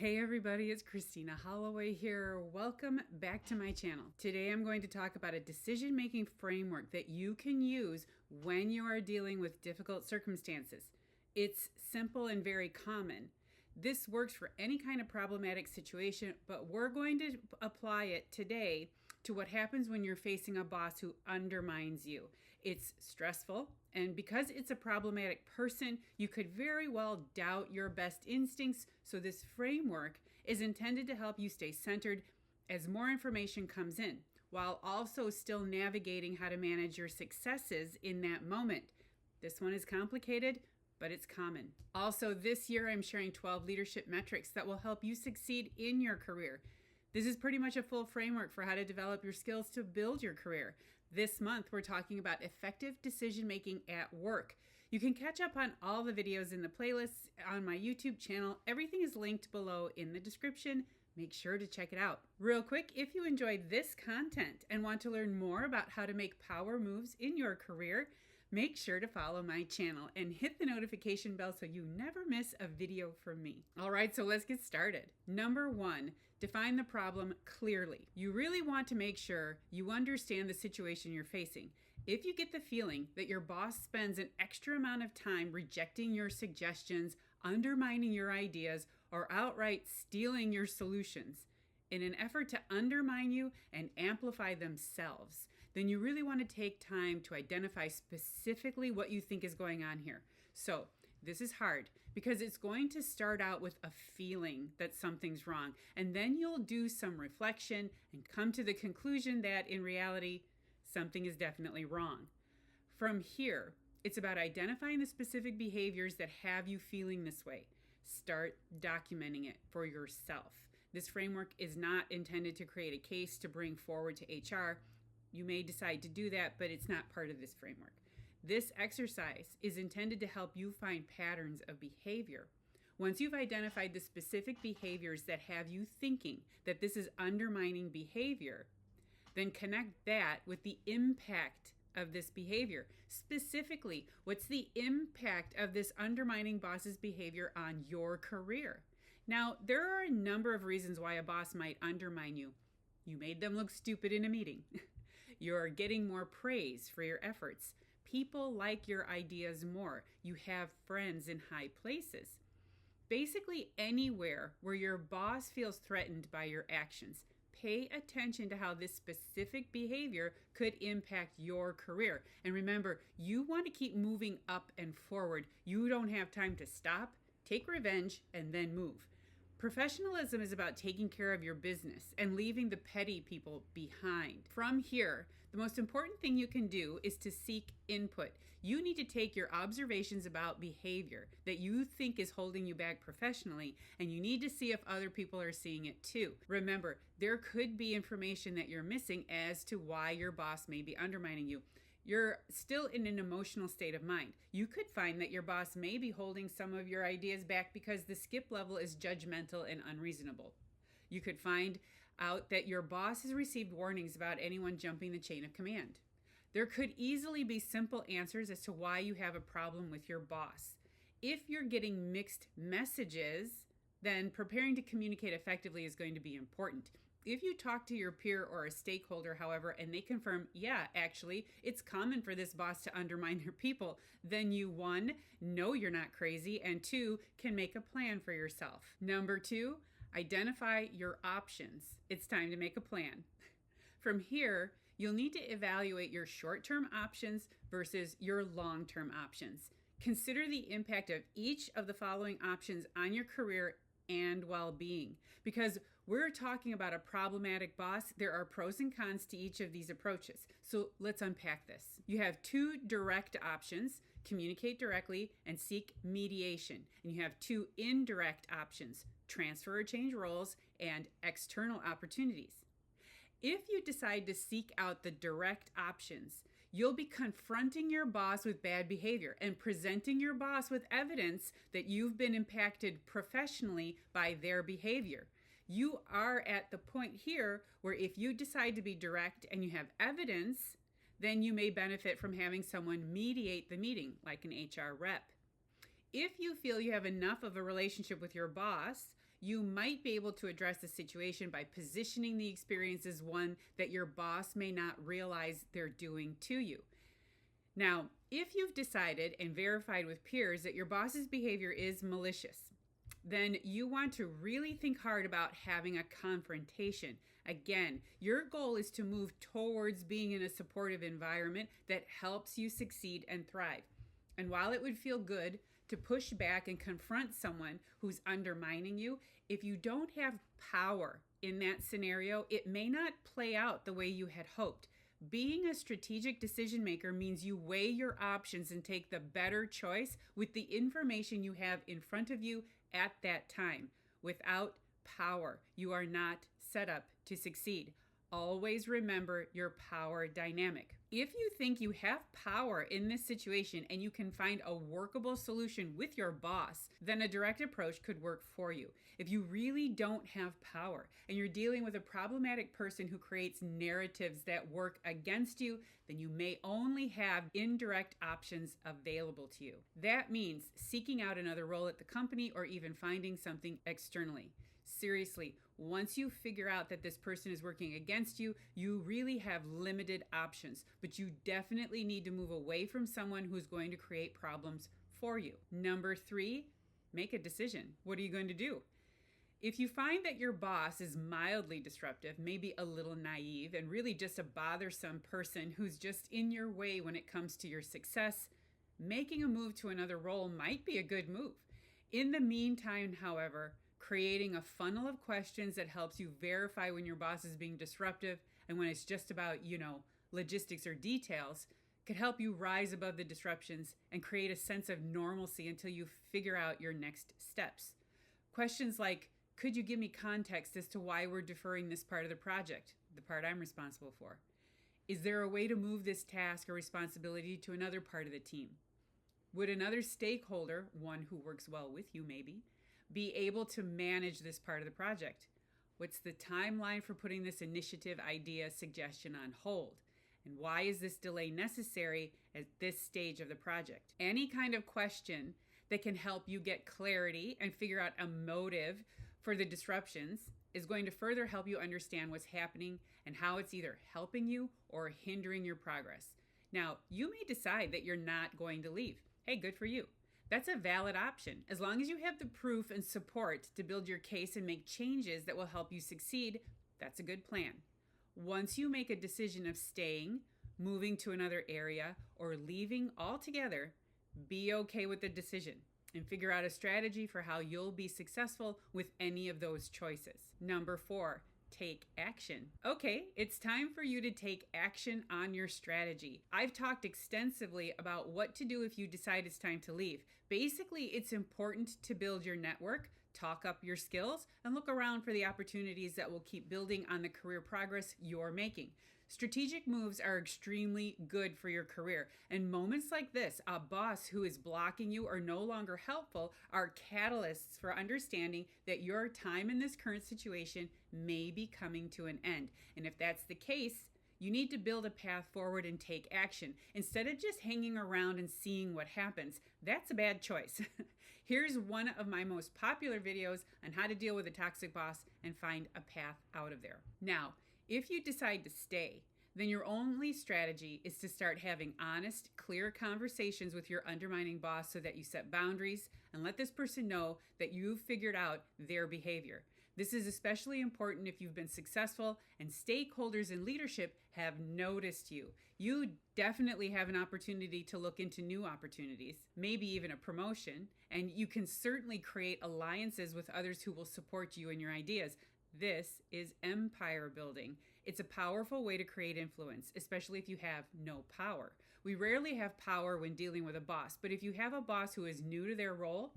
Hey everybody, it's Christina Holloway here. Welcome back to my channel. Today I'm going to talk about a decision-making framework that you can use when you are dealing with difficult circumstances. It's simple and very common. This works for any kind of problematic situation, but we're going to apply it today to what happens when you're facing a boss who undermines you. It's stressful, and because it's a problematic person, you could very well doubt your best instincts, so this framework is intended to help you stay centered as more information comes in, while also still navigating how to manage your successes in that moment. This one is complicated, but it's common. Also, this year I'm sharing 12 leadership metrics that will help you succeed in your career. This is pretty much a full framework for how to develop your skills to build your career. This month, we're talking about effective decision-making at work. You can catch up on all the videos in the playlists on my YouTube channel. Everything is linked below in the description. Make sure to check it out. Real quick, if you enjoyed this content and want to learn more about how to make power moves in your career, make sure to follow my channel and hit the notification bell so you never miss a video from me. All right, so let's get started. Number 1, define the problem clearly. You really want to make sure you understand the situation you're facing. If you get the feeling that your boss spends an extra amount of time rejecting your suggestions, undermining your ideas, or outright stealing your solutions, in an effort to undermine you and amplify themselves, then you really want to take time to identify specifically what you think is going on here. So this is hard because it's going to start out with a feeling that something's wrong, and then you'll do some reflection and come to the conclusion that in reality, something is definitely wrong. From here, it's about identifying the specific behaviors that have you feeling this way. Start documenting it for yourself. This framework is not intended to create a case to bring forward to HR. You may decide to do that, but it's not part of this framework. This exercise is intended to help you find patterns of behavior. Once you've identified the specific behaviors that have you thinking that this is undermining behavior, then connect that with the impact of this behavior. Specifically, what's the impact of this undermining boss's behavior on your career? Now, there are a number of reasons why a boss might undermine you. You made them look stupid in a meeting. You're getting more praise for your efforts. People like your ideas more. You have friends in high places. Basically, anywhere where your boss feels threatened by your actions, pay attention to how this specific behavior could impact your career. And remember, you want to keep moving up and forward. You don't have time to stop, take revenge, and then move. Professionalism is about taking care of your business and leaving the petty people behind. From here, the most important thing you can do is to seek input. You need to take your observations about behavior that you think is holding you back professionally, and you need to see if other people are seeing it too. Remember, there could be information that you're missing as to why your boss may be undermining you. You're still in an emotional state of mind. You could find that your boss may be holding some of your ideas back because the skip level is judgmental and unreasonable. You could find out that your boss has received warnings about anyone jumping the chain of command. There could easily be simple answers as to why you have a problem with your boss. If you're getting mixed messages, then preparing to communicate effectively is going to be important. If you talk to your peer or a stakeholder, however, and they confirm, yeah, actually, it's common for this boss to undermine their people, then you, 1, know you're not crazy, and 2, can make a plan for yourself. Number 2, identify your options. It's time to make a plan. From here, you'll need to evaluate your short-term options versus your long-term options. Consider the impact of each of the following options on your career and well-being. Because we're talking about a problematic boss, there are pros and cons to each of these approaches. So let's unpack this. You have 2 direct options: communicate directly and seek mediation. And you have 2 indirect options: transfer or change roles and external opportunities. If you decide to seek out the direct options, you'll be confronting your boss with bad behavior and presenting your boss with evidence that you've been impacted professionally by their behavior. You are at the point here where if you decide to be direct and you have evidence, then you may benefit from having someone mediate the meeting, like an HR rep. If you feel you have enough of a relationship with your boss, You might be able to address the situation by positioning the experience as one that your boss may not realize they're doing to you. Now, if you've decided and verified with peers that your boss's behavior is malicious, then you want to really think hard about having a confrontation. Again, your goal is to move towards being in a supportive environment that helps you succeed and thrive. And while it would feel good to push back and confront someone who's undermining you, if you don't have power in that scenario, it may not play out the way you had hoped. Being a strategic decision maker means you weigh your options and take the better choice with the information you have in front of you at that time. Without power, you are not set up to succeed. Always remember your power dynamic. If you think you have power in this situation and you can find a workable solution with your boss, then a direct approach could work for you. If you really don't have power and you're dealing with a problematic person who creates narratives that work against you, then you may only have indirect options available to you. That means seeking out another role at the company or even finding something externally. Seriously, once you figure out that this person is working against you, you really have limited options, but you definitely need to move away from someone who's going to create problems for you. Number 3, make a decision. What are you going to do? If you find that your boss is mildly disruptive, maybe a little naive, and really just a bothersome person who's just in your way when it comes to your success, making a move to another role might be a good move. In the meantime, however, creating a funnel of questions that helps you verify when your boss is being disruptive and when it's just about, logistics or details could help you rise above the disruptions and create a sense of normalcy until you figure out your next steps. Questions like, could you give me context as to why we're deferring this part of the project, the part I'm responsible for? Is there a way to move this task or responsibility to another part of the team? Would another stakeholder, one who works well with you maybe, be able to manage this part of the project? What's the timeline for putting this initiative, idea, suggestion on hold? And why is this delay necessary at this stage of the project? Any kind of question that can help you get clarity and figure out a motive for the disruptions is going to further help you understand what's happening and how it's either helping you or hindering your progress. Now, you may decide that you're not going to leave. Hey, good for you. That's a valid option. As long as you have the proof and support to build your case and make changes that will help you succeed, that's a good plan. Once you make a decision of staying, moving to another area, or leaving altogether, be okay with the decision and figure out a strategy for how you'll be successful with any of those choices. Number 4, take action. Okay, it's time for you to take action on your strategy. I've talked extensively about what to do if you decide it's time to leave. Basically, it's important to build your network, talk up your skills, and look around for the opportunities that will keep building on the career progress you're making. Strategic moves are extremely good for your career, and moments like this, a boss who is blocking you or no longer helpful, are catalysts for understanding that your time in this current situation may be coming to an end. And if that's the case, you need to build a path forward and take action instead of just hanging around and seeing what happens. That's a bad choice. Here's one of my most popular videos on how to deal with a toxic boss and find a path out of there. Now, if you decide to stay, then your only strategy is to start having honest, clear conversations with your undermining boss so that you set boundaries and let this person know that you've figured out their behavior. This is especially important if you've been successful and stakeholders in leadership have noticed you. You definitely have an opportunity to look into new opportunities, maybe even a promotion, and you can certainly create alliances with others who will support you and your ideas. This is empire building. It's a powerful way to create influence, especially if you have no power. We rarely have power when dealing with a boss, but if you have a boss who is new to their role,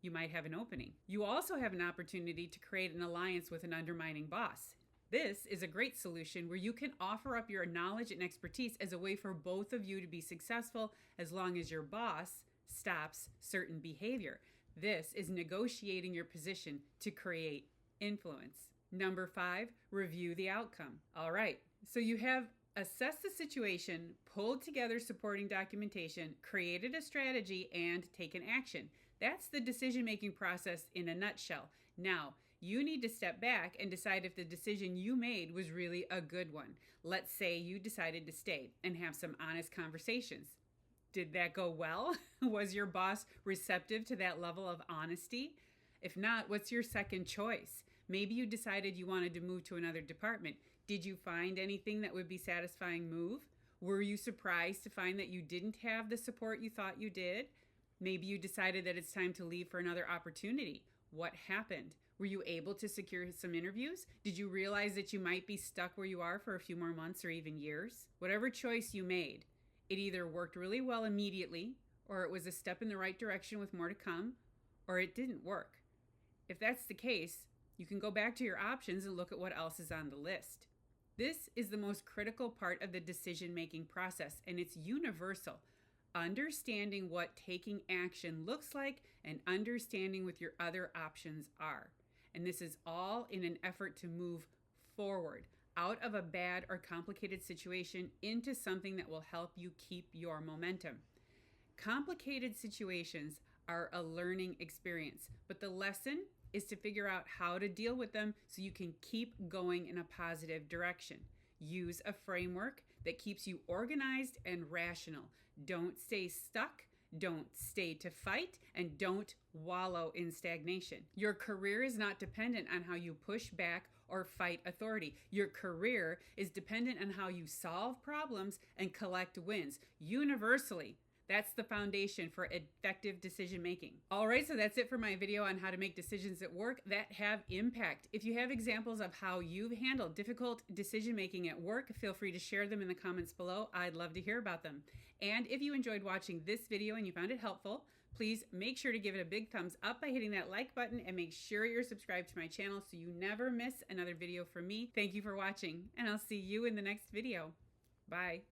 you might have an opening. You also have an opportunity to create an alliance with an undermining boss. This is a great solution where you can offer up your knowledge and expertise as a way for both of you to be successful as long as your boss stops certain behavior. This is negotiating your position to create influence. Number 5, review the outcome. All right, so you have assessed the situation, pulled together supporting documentation, created a strategy, and taken action. That's the decision-making process in a nutshell. Now, you need to step back and decide if the decision you made was really a good one. Let's say you decided to stay and have some honest conversations. Did that go well? Was your boss receptive to that level of honesty? If not, what's your second choice? Maybe you decided you wanted to move to another department. Did you find anything that would be satisfying move? Were you surprised to find that you didn't have the support you thought you did? Maybe you decided that it's time to leave for another opportunity. What happened? Were you able to secure some interviews? Did you realize that you might be stuck where you are for a few more months or even years? Whatever choice you made, it either worked really well immediately, or it was a step in the right direction with more to come, or it didn't work. If that's the case, you can go back to your options and look at what else is on the list. This is the most critical part of the decision-making process, and it's universal. Understanding what taking action looks like and understanding what your other options are. And this is all in an effort to move forward out of a bad or complicated situation into something that will help you keep your momentum. Complicated situations are a learning experience, but the lesson is to figure out how to deal with them so you can keep going in a positive direction. Use a framework that keeps you organized and rational. Don't stay stuck, don't stay to fight, and don't wallow in stagnation. Your career is not dependent on how you push back or fight authority. Your career is dependent on how you solve problems and collect wins. Universally, that's the foundation for effective decision making. All right, so that's it for my video on how to make decisions at work that have impact. If you have examples of how you've handled difficult decision making at work, feel free to share them in the comments below. I'd love to hear about them. And if you enjoyed watching this video and you found it helpful, please make sure to give it a big thumbs up by hitting that like button and make sure you're subscribed to my channel so you never miss another video from me. Thank you for watching, and I'll see you in the next video. Bye.